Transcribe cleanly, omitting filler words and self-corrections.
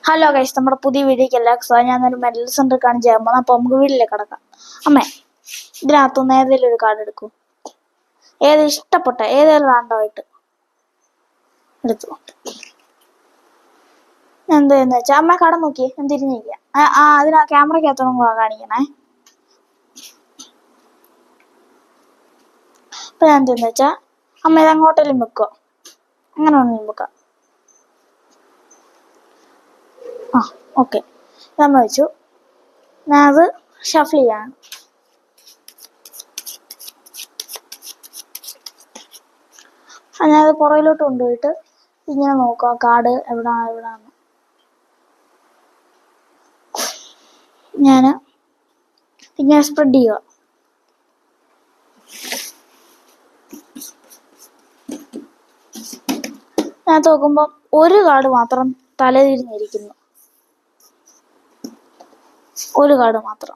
Hello guys, നമ്മുടെ പുതിയ വീഡിയോക്ക് എല്ലാവർക്കും സ്വാഗതം. ഞാനൊരു മെഡൽ സെന്റർ കാണിച്ച് ചെയ്യാൻ പോകുന്നത്. അപ്പോൾ നമുക്ക് വീട്ടിലേക്ക് കിടക്കാം. അമ്മേ, ഇതിനകത്തുനിന്ന് ഏതെങ്കിലും ഒരു കാർഡ് എടുക്കും. ഇഷ്ടപ്പെട്ട ഏതെങ്കിലും റാൻഡമായിട്ട് എടുത്തു. എന്താന്ന് വെച്ചാൽ അമ്മ കട നോക്കിയേ, ഞാൻ തിരിഞ്ഞിരിക്കാം. അതിനാ ക്യാമറയ്ക്കകത്തൊന്നും കാണിക്കണേ. അപ്പൊ ഞാൻ എന്താന്ന് വെച്ചാൽ അമ്മ ഇത് അങ്ങോട്ടെങ്കിലും വെക്കുക, അങ്ങനെ ഒന്നും വെക്കാം. ഓക്കെ, നമ്മൾ വെച്ചു. ഞാൻ അത് ഷഫിൾ ചെയ്യാണ്. ഞാനത് പുറകിലോട്ട് കൊണ്ടുപോയിട്ട് ഇങ്ങനെ നോക്കുക, കാർഡ് എവിടാണ്. ഞാൻ ഇങ്ങനെ സ്പ്രെഡ് ചെയ്യുക. ഞാൻ നോക്കുമ്പോൾ ഒരു കാർഡ് മാത്രം തലതിരിഞ്ഞിരിക്കുന്നു. ഒരു കാർഡ് മാത്രം.